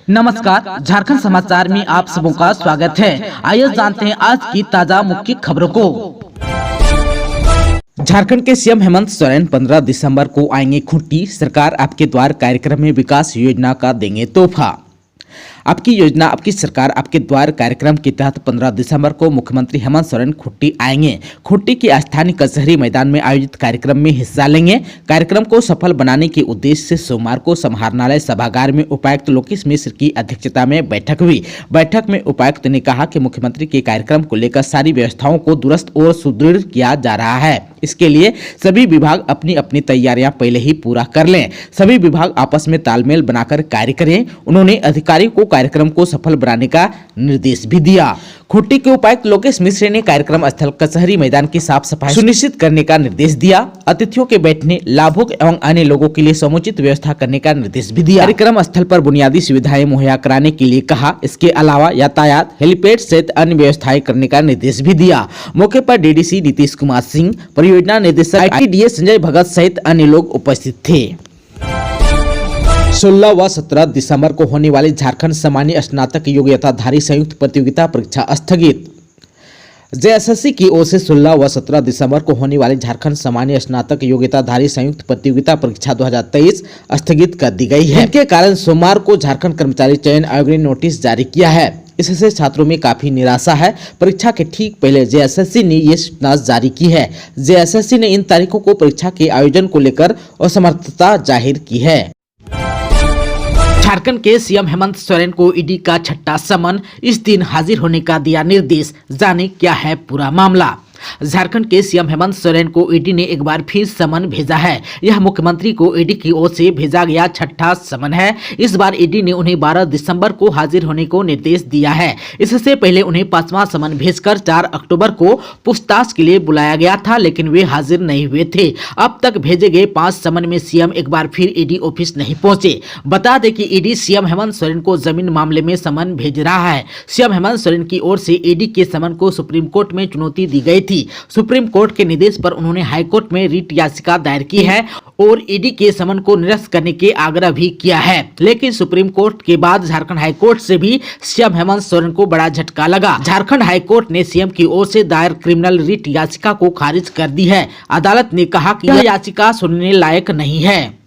नमस्कार, झारखंड समाचार में आप सबों का स्वागत है। आइए जानते हैं आज की ताजा मुख्य खबरों को। झारखंड के सीएम हेमंत सोरेन 15 दिसंबर को आएंगे खूंटी। सरकार आपके द्वार कार्यक्रम में विकास योजना का देंगे तोहफा। आपकी योजना आपकी सरकार आपके द्वार कार्यक्रम के तहत 15 दिसंबर को मुख्यमंत्री हेमंत सोरेन खूंटी आएंगे। खूंटी के स्थानीय कचहरी मैदान में आयोजित कार्यक्रम में हिस्सा लेंगे। कार्यक्रम को सफल बनाने के उद्देश्य से सोमवार को समाहरणालय सभागार में उपायुक्त लोकेश मिश्र की अध्यक्षता में बैठक हुई। बैठक में उपायुक्त ने कहा कि मुख्यमंत्री के कार्यक्रम को लेकर सारी व्यवस्थाओं को दुरुस्त और सुदृढ़ किया जा रहा है। इसके लिए सभी विभाग अपनी अपनी तैयारियां पहले ही पूरा कर लें। सभी विभाग आपस में तालमेल बनाकर कार्य करें। उन्होंने अधिकारियों को कार्यक्रम को सफल बनाने का निर्देश भी दिया। खूंटी के उपायुक्त लोकेश मिश्र ने कार्यक्रम स्थल कचहरी मैदान की साफ सफाई सुनिश्चित करने का निर्देश दिया। अतिथियों के बैठने, लाभुक एवं अन्य लोगों के लिए समुचित व्यवस्था करने का निर्देश भी दिया। कार्यक्रम स्थल पर बुनियादी सुविधाएं मुहैया कराने के लिए कहा। इसके अलावा यातायात, हेलीपैड सहित अन्य व्यवस्थाएं करने का निर्देश भी दिया। मौके पर डीडीसी नीतीश कुमार सिंह, परियोजना निदेशक ITDA संजय भगत सहित अन्य लोग उपस्थित थे। 16 व 17 दिसंबर को होने वाली झारखंड सामान्य स्नातक योग्यताधारी संयुक्त प्रतियोगिता परीक्षा स्थगित। JSSC की ओर से 16 व 17 दिसंबर को होने वाली झारखंड सामान्य स्नातक योग्यताधारी संयुक्त प्रतियोगिता परीक्षा 2023 स्थगित कर दी गई है। इनके कारण सोमवार को झारखंड कर्मचारी चयन आयोग ने नोटिस जारी किया है। इससे छात्रों में काफी निराशा है। परीक्षा के ठीक पहले JSSC ने ये सूचना जारी की है। JSSC ने इन तारीखों को परीक्षा के आयोजन को लेकर असमर्थता जाहिर की है। झारखंड के सीएम हेमंत सोरेन को ईडी का छठा समन, इस दिन हाजिर होने का दिया निर्देश। जाने क्या है पूरा मामला। झारखंड के सीएम हेमंत सोरेन को ईडी ने एक बार फिर समन भेजा है। यह मुख्यमंत्री को ईडी की ओर से भेजा गया छठा समन है। इस बार ईडी ने उन्हें 12 दिसंबर को हाजिर होने को निर्देश दिया है। इससे पहले उन्हें 5वां समन भेजकर 4 अक्टूबर को पूछताछ के लिए बुलाया गया था, लेकिन वे हाजिर नहीं हुए थे। अब तक भेजे गए 5 समन में सीएम एक बार फिर ईडी ऑफिस नहीं पहुंचे। बता दें कि ईडी सीएम हेमंत सोरेन को जमीन मामले में समन भेज रहा है। सीएम हेमंत सोरेन की ओर से ईडी के समन को सुप्रीम कोर्ट में चुनौती दी गई थी। सुप्रीम कोर्ट के निर्देश पर उन्होंने हाईकोर्ट में रिट याचिका दायर की है और ईडी के समन को निरस्त करने के आग्रह भी किया है। लेकिन सुप्रीम कोर्ट के बाद झारखंड हाईकोर्ट से भी सीएम हेमंत सोरेन को बड़ा झटका लगा। झारखंड हाईकोर्ट ने सीएम की ओर से दायर क्रिमिनल रिट याचिका को खारिज कर दी है। अदालत ने कहा कि यह याचिका सुनने लायक नहीं है।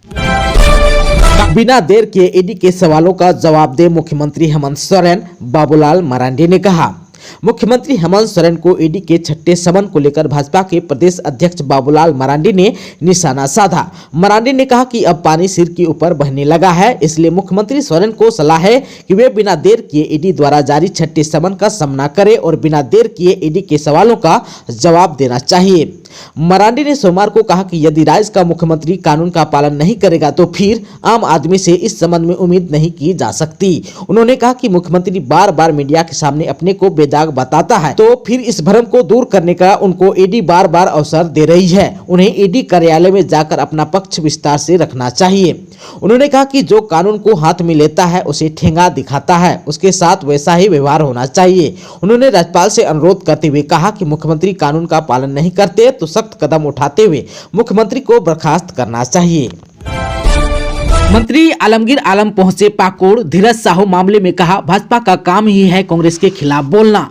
बिना देर किए ईडी के सवालों का जवाब दे मुख्यमंत्री हेमंत सोरेन, बाबूलाल मरांडी ने कहा। मुख्यमंत्री हेमंत सोरेन को ईडी के छठे समन को लेकर भाजपा के प्रदेश अध्यक्ष बाबूलाल मरांडी ने निशाना साधा। मरांडी ने कहा कि अब पानी सिर के ऊपर बहने लगा है, इसलिए मुख्यमंत्री सोरेन को सलाह है कि वे बिना देर किए ईडी द्वारा जारी छठे समन का सामना करें और बिना देर किए ईडी के सवालों का जवाब देना चाहिए। मरांडी ने सोमवार को कहा कि यदि राज्य का मुख्यमंत्री कानून का पालन नहीं करेगा तो फिर आम आदमी से इस संबंध में उम्मीद नहीं की जा सकती। उन्होंने कहा कि मुख्यमंत्री बार बार मीडिया के सामने अपने को बेदाग बताता है, तो फिर इस भ्रम को दूर करने का उनको ईडी बार बार अवसर दे रही है। उन्हें ईडी कार्यालय में जाकर अपना पक्ष विस्तार से रखना चाहिए। उन्होंने कहा कि जो कानून को हाथ में लेता है उसे ठेंगा दिखाता है, उसके साथ वैसा ही व्यवहार होना चाहिए। उन्होंने राज्यपाल से अनुरोध करते हुए कहा कि मुख्यमंत्री कानून का पालन नहीं करते तो सख्त कदम उठाते हुए मुख्यमंत्री को बर्खास्त करना चाहिए। मंत्री आलमगीर आलम पहुंचे पाकुड़। धीरज साहू मामले में कहा, भाजपा का काम ही है कांग्रेस के खिलाफ बोलना।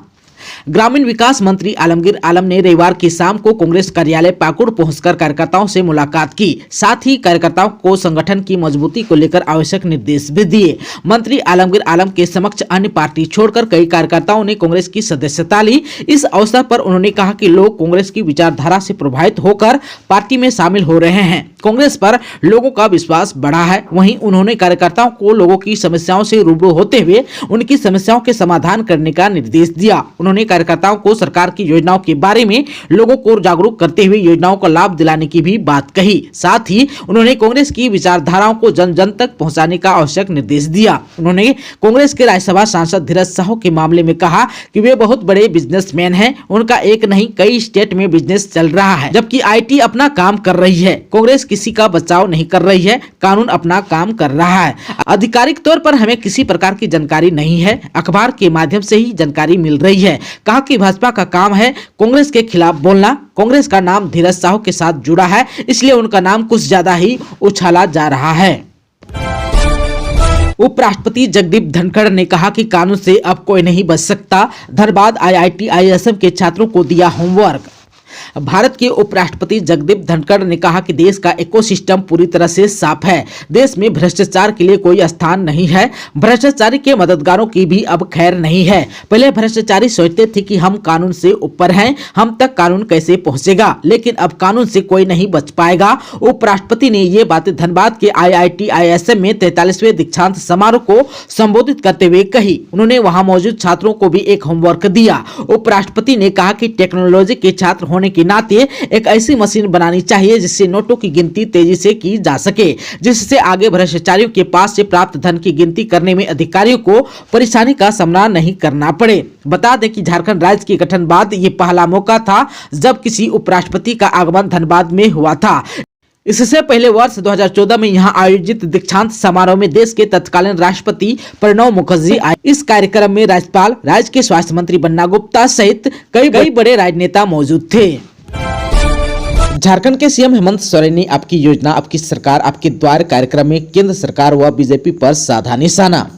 ग्रामीण विकास मंत्री आलमगीर आलम ने रविवार की शाम को कांग्रेस कार्यालय पाकुड़ पहुंचकर कार्यकर्ताओं से मुलाकात की। साथ ही कार्यकर्ताओं को संगठन की मजबूती को लेकर आवश्यक निर्देश भी दिए। मंत्री आलमगीर आलम के समक्ष अन्य पार्टी छोड़कर कई कार्यकर्ताओं ने कांग्रेस की सदस्यता ली। इस अवसर पर उन्होंने कहा कि लोग कांग्रेस की विचारधारा से प्रभावित होकर पार्टी में शामिल हो रहे हैं। कांग्रेस पर लोगों का विश्वास बढ़ा है। वहीं उन्होंने कार्यकर्ताओं को लोगों की समस्याओं से रूबरू होते हुए उनकी समस्याओं के समाधान करने का निर्देश दिया। उन्होंने कार्यकर्ताओं को सरकार की योजनाओं के बारे में लोगों को जागरूक करते हुए योजनाओं का लाभ दिलाने की भी बात कही। साथ ही उन्होंने कांग्रेस की विचारधाराओं को जन जन तक पहुंचाने का आवश्यक निर्देश दिया। उन्होंने कांग्रेस के राज्यसभा सांसद धीरज साहू के मामले में कहा कि वे बहुत बड़े बिजनेसमैन हैं। उनका एक नहीं कई स्टेट में बिजनेस चल रहा है, जबकि IT अपना काम कर रही है। कांग्रेस किसी का बचाव नहीं कर रही है, कानून अपना काम कर रहा है। आधिकारिक तौर पर हमें किसी प्रकार की जानकारी नहीं है, अखबार के माध्यम से ही जानकारी मिल रही है। कहा कि भाजपा का काम है कांग्रेस के खिलाफ बोलना। कांग्रेस का नाम धीरज साहू के साथ जुड़ा है, इसलिए उनका नाम कुछ ज्यादा ही उछाला जा रहा है। उपराष्ट्रपति जगदीप धनखड़ ने कहा कि कानून से अब कोई नहीं बच सकता। धनबाद IIT ISM के छात्रों को दिया होमवर्क। भारत के उपराष्ट्रपति जगदीप धनखड़ ने कहा कि देश का इकोसिस्टम पूरी तरह से साफ है। देश में भ्रष्टाचार के लिए कोई स्थान नहीं है। भ्रष्टाचारी के मददगारों की भी अब खैर नहीं है। पहले भ्रष्टाचारी सोचते थे कि हम कानून से ऊपर हैं, हम तक कानून कैसे पहुंचेगा, लेकिन अब कानून से कोई नहीं बच पाएगा। उपराष्ट्रपति ने ये बातें धनबाद के IIT ISM में 43वें दीक्षांत समारोह को संबोधित करते हुए कही। उन्होंने वहां मौजूद छात्रों को भी एक होमवर्क दिया। उपराष्ट्रपति ने कहा कि टेक्नोलॉजी के छात्र होने के नाते एक ऐसी मशीन बनानी चाहिए जिससे नोटों की गिनती तेजी से की जा सके, जिससे आगे भ्रष्टाचारियों के पास से प्राप्त धन की गिनती करने में अधिकारियों को परेशानी का सामना नहीं करना पड़े। बता दें कि झारखंड राज्य के गठन बाद ये पहला मौका था जब किसी उपराष्ट्रपति का आगमन धनबाद में हुआ था। इससे पहले वर्ष 2014 में यहां आयोजित दीक्षांत समारोह में देश के तत्कालीन राष्ट्रपति प्रणब मुखर्जी आए। इस कार्यक्रम में राज्यपाल, राज्य के स्वास्थ्य मंत्री बन्ना गुप्ता सहित कई बड़े राजनेता मौजूद थे। झारखंड के CM हेमंत सोरेन ने आपकी योजना, आपकी सरकार, आपके द्वार कार्यक्रम में केंद्र सरकार व बीजेपी पर साधा निशाना।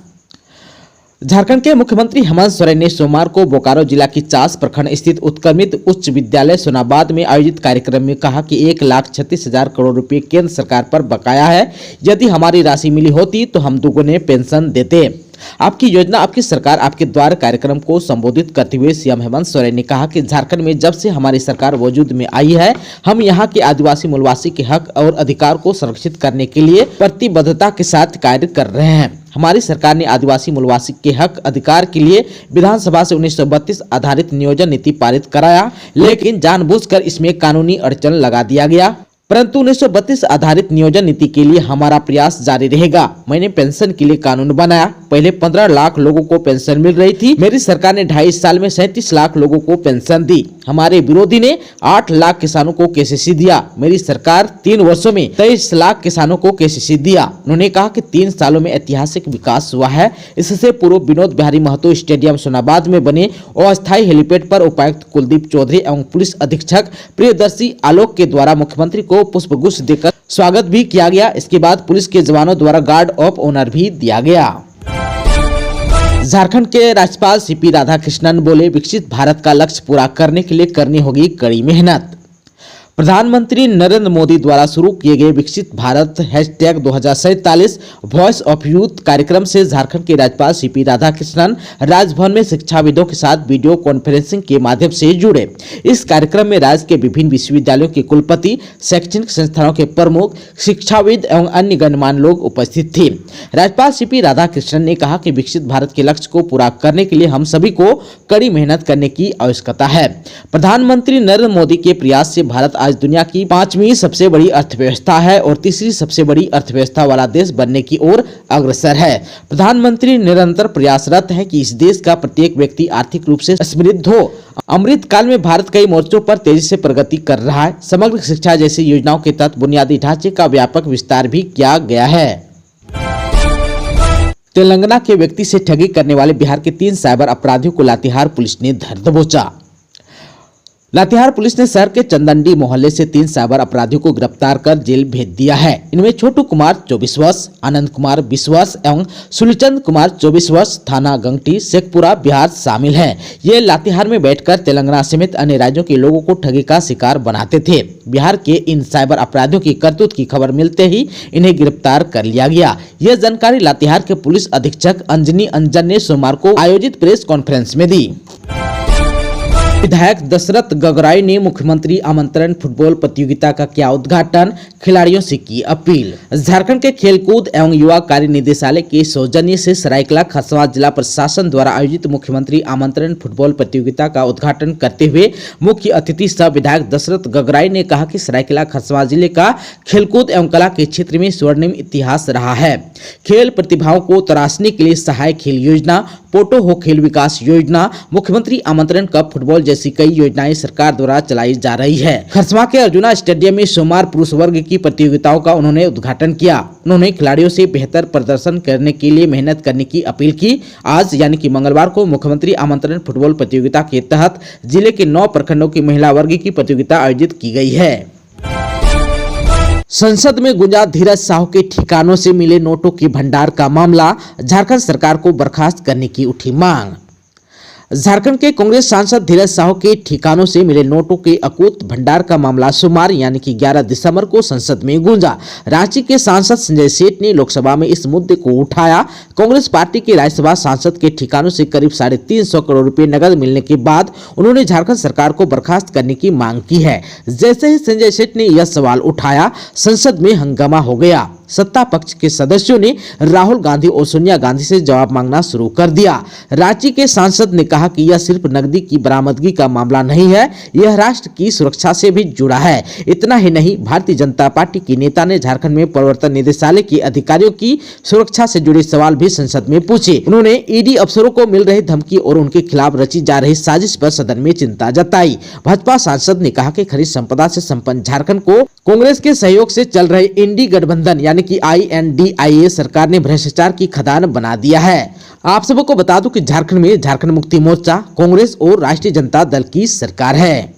झारखंड के मुख्यमंत्री हेमंत सोरेन ने सोमवार को बोकारो जिला की चास प्रखंड स्थित उत्क्रमित उच्च विद्यालय सोनाबाद में आयोजित कार्यक्रम में कहा कि 1,36,000 करोड़ रुपए केंद्र सरकार पर बकाया है। यदि हमारी राशि मिली होती तो हम दुगुने पेंशन देते। आपकी योजना, आपकी सरकार, आपके द्वार कार्यक्रम को संबोधित करते हुए CM हेमंत सोरेन ने कहा कि झारखंड में जब से हमारी सरकार वजूद में आई है, हम यहाँ के आदिवासी मूलवासी के हक और अधिकार को संरक्षित करने के लिए प्रतिबद्धता के साथ कार्य कर रहे हैं। हमारी सरकार ने आदिवासी मूलवासी के हक अधिकार के लिए विधानसभा से 1932 आधारित नियोजन नीति पारित कराया, लेकिन जानबूझकर इसमें कानूनी अड़चन लगा दिया गया। परंतु 1932 आधारित नियोजन नीति के लिए हमारा प्रयास जारी रहेगा। मैंने पेंशन के लिए कानून बनाया। पहले 15 लाख लोगों को पेंशन मिल रही थी। मेरी सरकार ने 2.5 साल में 37 लाख लोगों को पेंशन दी। हमारे विरोधी ने 8 लाख किसानों को KCC दिया। मेरी सरकार 3 वर्षों में 23 लाख किसानों को KCC दिया। उन्होंने कहा कि 3 सालों में ऐतिहासिक विकास हुआ है। इससे पूर्व विनोद बिहारी महतो स्टेडियम सोनाबाद में बने अस्थायी हेलीपैड पर उपायुक्त कुलदीप चौधरी एवं पुलिस अधीक्षक प्रियदर्शी आलोक के द्वारा मुख्यमंत्री को पुष्पगुच्छ देकर स्वागत भी किया गया। इसके बाद पुलिस के जवानों द्वारा गार्ड ऑफ ऑनर भी दिया गया। झारखंड के राज्यपाल CP राधाकृष्णन बोले, विकसित भारत का लक्ष्य पूरा करने के लिए करनी होगी कड़ी मेहनत। प्रधानमंत्री नरेंद्र मोदी द्वारा शुरू किए गए विकसित भारत #2047 वॉइस ऑफ यूथ कार्यक्रम से झारखंड के राज्यपाल CP राधाकृष्णन राजभवन में शिक्षाविदों के साथ वीडियो कॉन्फ्रेंसिंग के माध्यम से जुड़े। इस कार्यक्रम में राज्य के विभिन्न विश्वविद्यालयों के कुलपति, शैक्षणिक संस्थानों के प्रमुख, शिक्षाविद एवं अन्य गणमान्य लोग उपस्थित थे। राज्यपाल CP राधाकृष्णन ने कहा कि विकसित भारत के लक्ष्य को पूरा करने के लिए हम सभी को कड़ी मेहनत करने की आवश्यकता है। प्रधानमंत्री नरेंद्र मोदी के प्रयास से भारत आज दुनिया की 5वीं सबसे बड़ी अर्थव्यवस्था है और तीसरी सबसे बड़ी अर्थव्यवस्था वाला देश बनने की ओर अग्रसर है। प्रधानमंत्री निरंतर प्रयासरत है कि इस देश का प्रत्येक व्यक्ति आर्थिक रूप से समृद्ध हो। अमृत काल में भारत कई मोर्चों पर तेजी से प्रगति कर रहा है। समग्र शिक्षा जैसी योजनाओं के तहत बुनियादी ढांचे का व्यापक विस्तार भी किया गया है। तेलंगाना के व्यक्ति से ठगी करने वाले बिहार के 3 साइबर अपराधियों को लातेहार पुलिस ने धर दबोचा। लातेहार पुलिस ने शहर के चंदनडी मोहल्ले से 3 साइबर अपराधियों को गिरफ्तार कर जेल भेज दिया है। इनमें छोटू कुमार 24 वर्ष, आनंद कुमार 20 वर्ष एवं सुलचंद कुमार 24 वर्ष थाना गंगटी शेखपुरा बिहार शामिल हैं। ये लातेहार में बैठकर तेलंगाना समेत अन्य राज्यों के लोगों को ठगी का शिकार बनाते थे। बिहार के इन साइबर अपराधियों की करतूत की खबर मिलते ही इन्हें गिरफ्तार कर लिया गया। यह जानकारी लातेहार के पुलिस अधीक्षक अंजनी अंजन ने सोमवार को आयोजित प्रेस कॉन्फ्रेंस में दी। विधायक दशरथ गगराई ने मुख्यमंत्री आमंत्रण फुटबॉल प्रतियोगिता का किया उद्घाटन, खिलाड़ियों से की अपील। झारखंड के खेलकूद एवं युवा कार्य निदेशालय के सौजन्य से सरायकेला खरसावां जिला प्रशासन द्वारा आयोजित मुख्यमंत्री आमंत्रण फुटबॉल प्रतियोगिता का उद्घाटन करते हुए मुख्य अतिथि सह विधायक दशरथ गगराई ने कहा कि सरायकेला खरसावां जिले का खेलकूद एवं कला के क्षेत्र में स्वर्णिम इतिहास रहा है। खेल प्रतिभाओं को तराशने के लिए सहायक खेल योजना, पोटो हो खेल विकास योजना, मुख्यमंत्री आमंत्रण कप फुटबॉल जैसी कई योजनाएं सरकार द्वारा चलाई जा रही है। खरसावां के अर्जुना स्टेडियम में सोमवार पुरुष वर्ग की प्रतियोगिताओं का उन्होंने उद्घाटन किया। उन्होंने खिलाड़ियों से बेहतर प्रदर्शन करने के लिए मेहनत करने की अपील की। आज यानी कि मंगलवार को मुख्यमंत्री आमंत्रण फुटबॉल प्रतियोगिता के तहत जिले के 9 प्रखंडों की महिला वर्ग की प्रतियोगिता आयोजित की गई है। संसद में गुंजा धीरज साहू के ठिकानों से मिले नोटों के भंडार का मामला, झारखंड सरकार को बर्खास्त करने की उठी मांग। झारखंड के कांग्रेस सांसद धीरज साहू के ठिकानों से मिले नोटों के अकूत भंडार का मामला सोमवार यानी कि 11 दिसंबर को संसद में गूंजा। रांची के सांसद संजय सेठ ने लोकसभा में इस मुद्दे को उठाया। कांग्रेस पार्टी के राज्यसभा सांसद के ठिकानों से करीब 350 करोड़ रुपए नकद मिलने के बाद उन्होंने झारखंड सरकार को बर्खास्त करने की मांग की है। जैसे ही संजय सेठ ने यह सवाल उठाया, संसद में हंगामा हो गया। सत्ता पक्ष के सदस्यों ने राहुल गांधी और सोनिया गांधी से जवाब मांगना शुरू कर दिया। रांची के सांसद ने कहा कि यह सिर्फ नकदी की बरामदगी का मामला नहीं है, यह राष्ट्र की सुरक्षा से भी जुड़ा है। इतना ही नहीं, भारतीय जनता पार्टी की नेता ने झारखंड में प्रवर्तन निदेशालय के अधिकारियों की सुरक्षा से जुड़े सवाल भी संसद में पूछे। उन्होंने ईडी अफसरों को मिल रही धमकी और उनके खिलाफ रची जा रही साजिश पर सदन में चिंता जताई। भाजपा सांसद ने कहा कि खनिज संपदा से संपन्न झारखंड को कांग्रेस के सहयोग से चल रहे इंडी गठबंधन यानी कि INDIA सरकार ने भ्रष्टाचार की खदान बना दिया है। आप सबको बता दूं कि झारखंड में झारखंड मुक्ति मोर्चा, कांग्रेस और राष्ट्रीय जनता दल की सरकार है।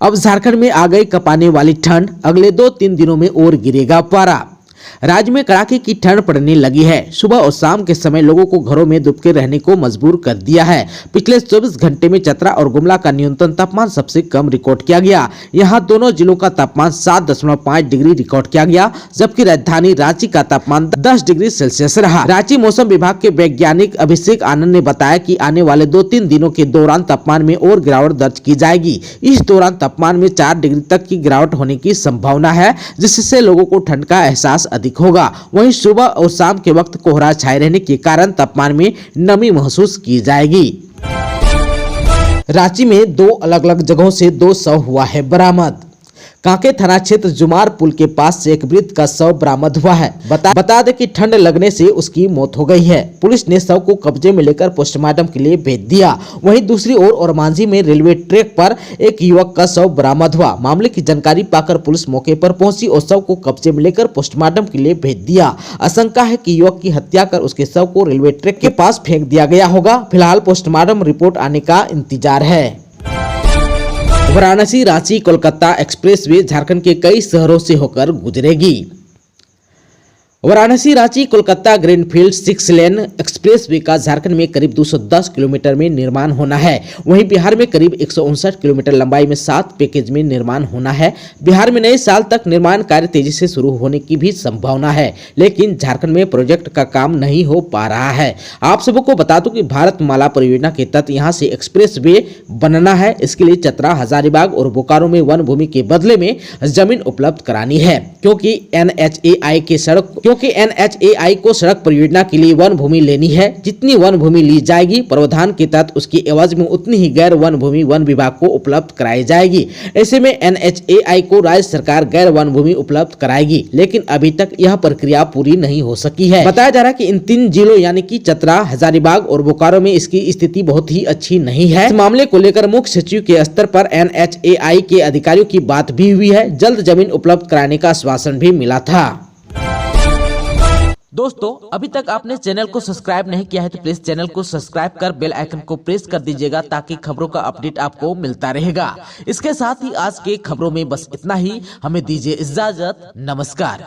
अब झारखंड में आ गई कपाने वाली ठंड, अगले 2-3 दिनों में और गिरेगा पारा। राज्य में कड़ाके की ठंड पड़ने लगी है। सुबह और शाम के समय लोगों को घरों में दुबके रहने को मजबूर कर दिया है। पिछले 24 घंटे में चतरा और गुमला का न्यूनतम तापमान सबसे कम रिकॉर्ड किया गया। यहां दोनों जिलों का तापमान 7.5 डिग्री रिकॉर्ड किया गया, जबकि राजधानी रांची का तापमान 10 डिग्री सेल्सियस रहा। रांची मौसम विभाग के वैज्ञानिक अभिषेक आनंद ने बताया कि आने वाले 2-3 दिनों के दौरान तापमान में और गिरावट दर्ज की जाएगी। इस दौरान तापमान में 4 डिग्री तक की गिरावट होने की संभावना है, जिससे लोगों को ठंड का एहसास अधिक होगा। वहीं सुबह और शाम के वक्त कोहरा छाए रहने के कारण तापमान में नमी महसूस की जाएगी। रांची में 2 अलग-अलग जगहों से 2 शव हुआ है बरामद। कांके थाना क्षेत्र जुमार पुल के पास से एक वृद्ध का शव बरामद हुआ है। बता दें कि ठंड लगने से उसकी मौत हो गई है। पुलिस ने शव को कब्जे में लेकर पोस्टमार्टम के लिए भेज दिया। वहीं दूसरी ओर ओरमांझी में रेलवे ट्रैक पर एक युवक का शव बरामद हुआ। मामले की जानकारी पाकर पुलिस मौके पर पहुंची और शव को कब्जे में लेकर पोस्टमार्टम के लिए भेज दिया। आशंका है कि युवक की हत्या कर उसके शव को रेलवे ट्रैक के पास फेंक दिया गया होगा। फिलहाल पोस्टमार्टम रिपोर्ट आने का इंतजार है। वाराणसी रांची कोलकाता एक्सप्रेसवे झारखंड के कई शहरों से होकर गुजरेगी। वाराणसी रांची कोलकाता ग्रीनफील्ड 6 लेन एक्सप्रेसवे का झारखंड में करीब 210 किलोमीटर में निर्माण होना है। वहीं बिहार में करीब 159 किलोमीटर लंबाई में 7 पैकेज में निर्माण होना है। बिहार में नए साल तक निर्माण कार्य तेजी से शुरू होने की भी संभावना है, लेकिन झारखंड में प्रोजेक्ट का काम नहीं हो पा रहा है। आप सबको बता दूं कि भारतमाला परियोजना के तहत यहां से एक्सप्रेसवे बनना है। इसके लिए चतरा, हजारीबाग और बोकारो में वन भूमि के बदले में जमीन उपलब्ध करानी है, क्योंकि NHAI को सड़क परियोजना के लिए वन भूमि लेनी है। जितनी वन भूमि ली जाएगी प्रावधान के तहत उसकी एवज में उतनी ही गैर वन भूमि वन विभाग को उपलब्ध कराई जाएगी। ऐसे में NHAI को राज्य सरकार गैर वन भूमि उपलब्ध कराएगी, लेकिन अभी तक यह प्रक्रिया पूरी नहीं हो सकी है। बताया जा रहा है कि इन 3 जिलों यानी कि चतरा, हजारीबाग और बोकारो में इसकी स्थिति बहुत ही अच्छी नहीं है। इस मामले को लेकर मुख्य सचिव के स्तर पर NHAI के अधिकारियों की बात भी हुई है। जल्द जमीन उपलब्ध कराने का आश्वासन भी मिला था। दोस्तों, अभी तक आपने चैनल को सब्सक्राइब नहीं किया है तो प्लीज चैनल को सब्सक्राइब कर बेल आइकन को प्रेस कर दीजिएगा, ताकि खबरों का अपडेट आपको मिलता रहेगा। इसके साथ ही आज के खबरों में बस इतना ही। हमें दीजिए इजाजत। नमस्कार।